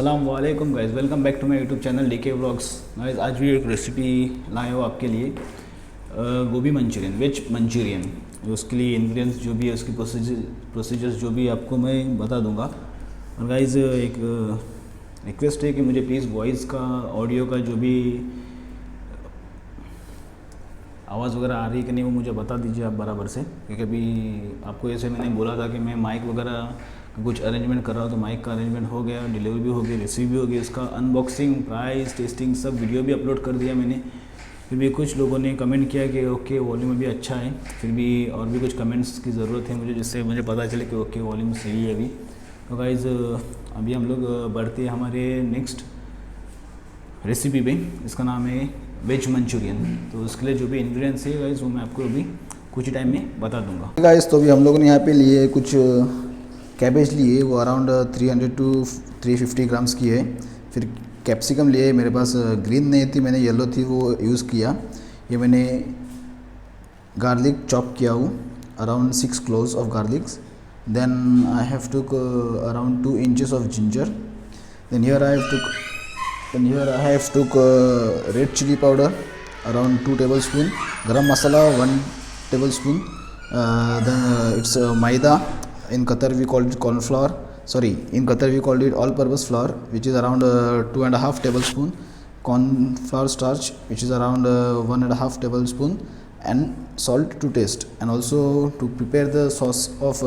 अस्सलाम वालेकुम guys, welcome back to my YouTube channel DK vlogs. Guys आज भी एक रेसिपी लाए हो आपके लिए, गोभी मंचूरियन, वेज मंचूरियन। उसके लिए इंग्रेडिएंट्स जो भी है, उसकी प्रोसीजर्स जो भी आपको मैं बता दूंगा। और गाइस एक रिक्वेस्ट है कि मुझे प्लीज़ वॉइस का, ऑडियो का जो भी आवाज़ वगैरह आ रही है कि नहीं वो मुझे बता दीजिए आप बराबर से, क्योंकि अभी आपको ऐसे मैंने बोला था कि मैं माइक वगैरह का कुछ अरेंजमेंट कर रहा हूँ, तो माइक का अरेंजमेंट हो गया, डिलीवरी भी हो गई, रिसीव भी हो गई, इसका अनबॉक्सिंग, प्राइस, टेस्टिंग सब वीडियो भी अपलोड कर दिया मैंने। फिर भी कुछ लोगों ने कमेंट किया कि ओके वॉल्यूम भी अच्छा है, फिर भी और भी कुछ कमेंट्स की ज़रूरत है मुझे, जिससे मुझे पता चले कि ओके वॉल्यूम सही है अभी। तो गाइज़ अभी हम लोग बढ़ते हैं हमारे नेक्स्ट रेसिपी पे। इसका नाम है वेज मंचूरियन। तो उसके लिए जो भी इंग्रेडिएंट्स है गाइस वो मैं आपको अभी कुछ ही टाइम में बता दूंगा। गाइस तो अभी हम लोगों ने यहाँ पे लिए कुछ कैबेज लिए, वो अराउंड 300 टू 350 ग्राम्स की है। फिर कैप्सिकम लिए, मेरे पास ग्रीन नहीं थी, मैंने येलो थी वो यूज़ किया। ये मैंने गार्लिक चॉप किया हूँ, around 6 cloves of garlics. Then I have took around 2 inches of ginger. Then here I have took red chili powder around 2 tablespoon, garam masala 1 tablespoon. Then it's maida. In Qatar we called it corn flour. Sorry, in Qatar we called it all-purpose flour, which is around 2.5 tablespoon. Corn flour starch, which is around 1.5 tablespoon, and salt to taste. And also to prepare the sauce of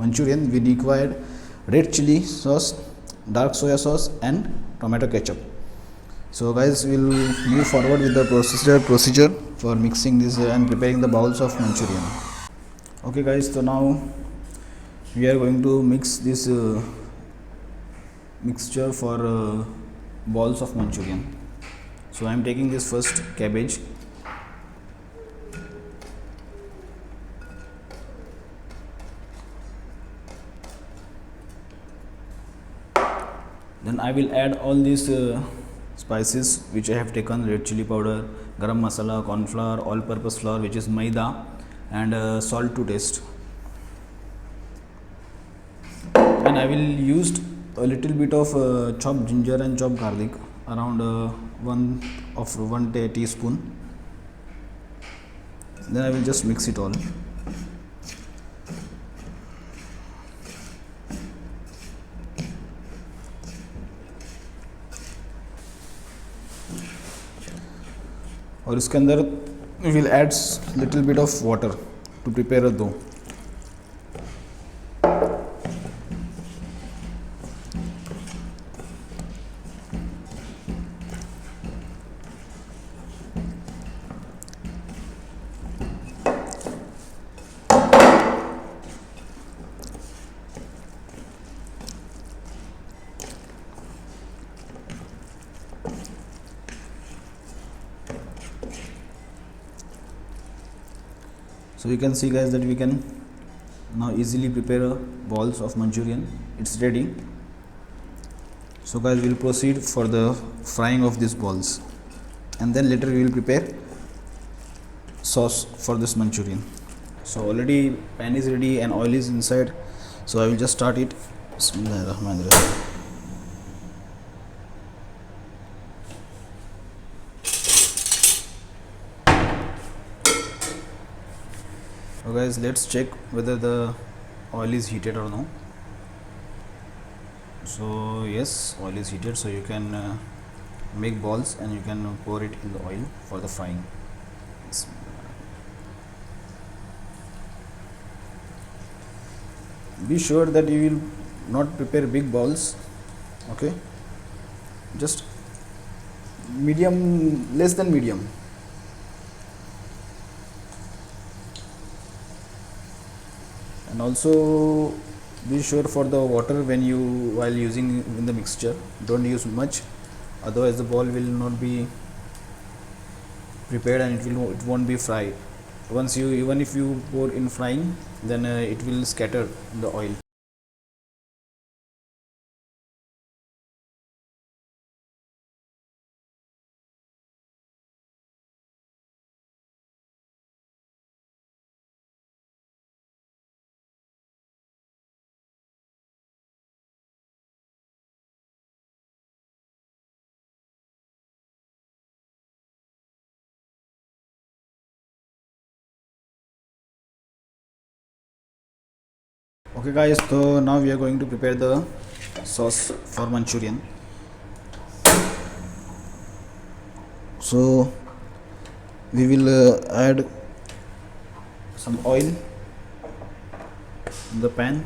Manchurian, we required red chili sauce, dark soya sauce, and tomato ketchup. So guys, we'll move forward with the procedure for mixing this and preparing the bowls of Manchurian. Okay guys, so now we are going to mix this mixture for balls of Manchurian. So I am taking this first cabbage. Then I will add all these spices which I have taken: red chili powder, garam masala, corn flour, all-purpose flour, which is maida, and salt to taste. And I will use a little bit of chopped ginger and chopped garlic, around one teaspoon. Then I will just mix it all. और इसके अंदर we will add little bit of water to prepare a dough. So you can see guys that we can now easily prepare balls of Manchurian. It's ready. So guys, we'll proceed for the frying of these balls, and then later we will prepare sauce for this Manchurian. So already pan is ready and oil is inside, so I will just start it. Bismillahirrahmanirrahim. So guys, let's check whether the oil is heated or no. So yes, oil is heated, so you can make balls and you can pour it in the oil for the frying. Be sure that you will not prepare big balls, okay, just medium, less than medium. And also be sure for the water when you while using in the mixture, don't use much, otherwise the ball will not be prepared and it won't be fried. Once you, even if you pour in frying, then it will scatter the oil. Okay guys, so now we are going to prepare the sauce for Manchurian. So we will add some oil in the pan.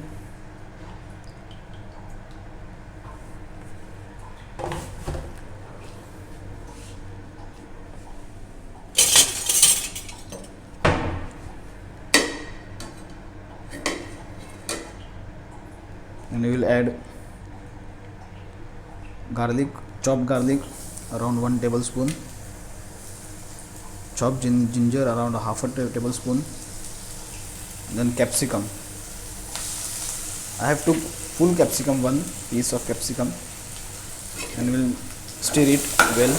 And we will add garlic, chopped garlic around 1 tablespoon, chopped ginger around half a tablespoon, then capsicum. I have took full capsicum, one piece of capsicum, and will stir it well.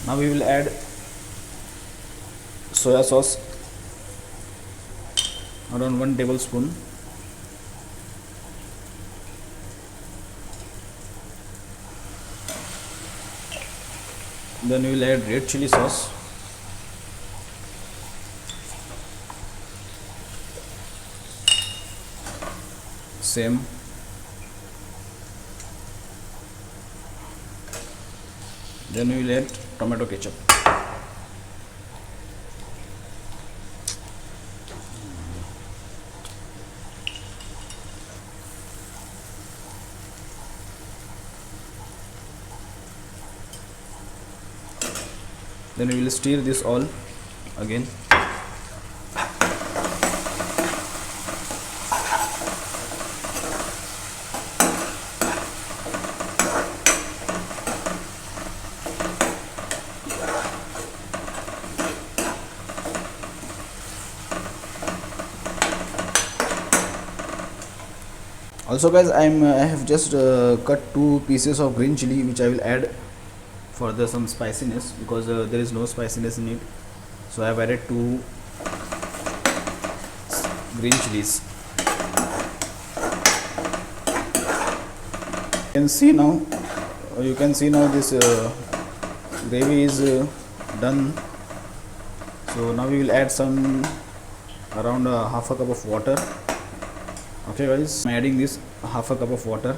Now we will add soya sauce around 1 tablespoon. Then we will add red chili sauce. Same. Then we will add tomato ketchup. Then we will stir this all again. Also guys, I have just cut 2 pieces of green chili which I will add for some spiciness, because there is no spiciness in it. So I have added 2 green chilies. You can see now this gravy is done. So now we will add some around half a cup of water. Okay guys, I am adding this half a cup of water.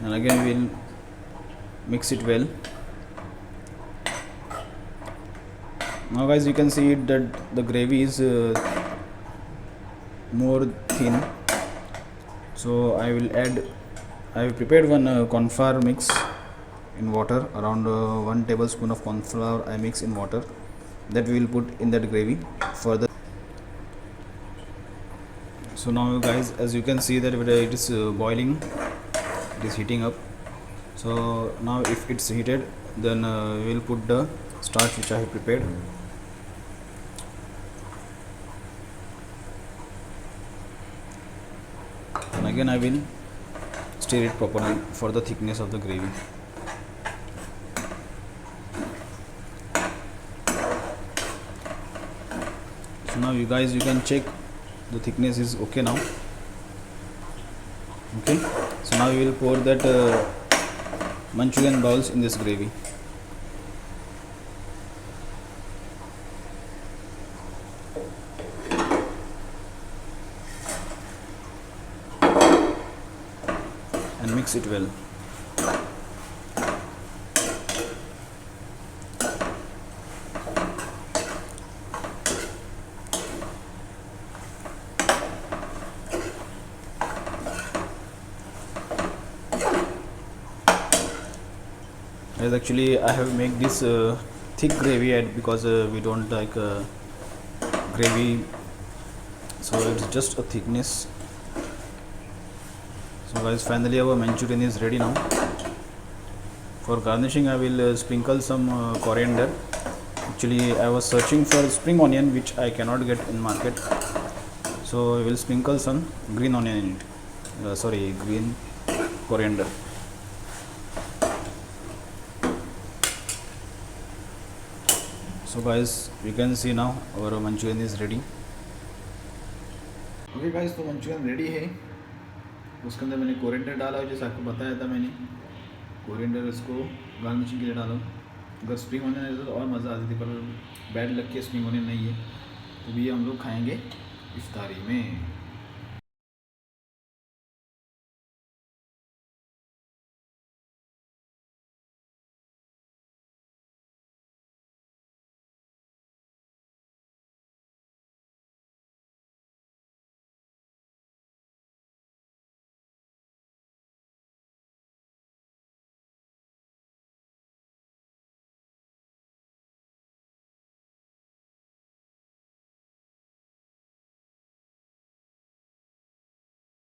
And again we will mix it well. Now guys, you can see that the gravy is more thin. So I have prepared one corn flour mix in water, around 1 tablespoon of corn flour I mix in water, that we will put in that gravy further. So now guys, as you can see that it is boiling, it is heating up. So now if it's heated, then we will put the starch which I have prepared. And again I will stir it properly for the thickness of the gravy. So now you guys, you can check the thickness is okay now. Okay, so now we will pour that Manchurian balls in this gravy. And mix it well. As actually I have made this thick gravy because we don't like gravy, so it's just a thickness. So guys, finally our Manchurian is ready now. For garnishing I will sprinkle some coriander. Actually I was searching for spring onion which I cannot get in market, so I will sprinkle some green onion in it, green coriander. So guys, you can see now our Manchurian is ready. Okay guys, तो Manchurian ready है. उसके अंदर मैंने coriander डाला है, जैसे आपको बताया था मैंने, कोरिएंडर इसको गार्निशिंग के लिए डाला। अगर स्प्रिंग होने नहीं तो और मज़ा आती थी, पर बैड लग के स्प्रिंग होने नहीं है। तो भी हम लोग खाएंगे इफ्तारी में।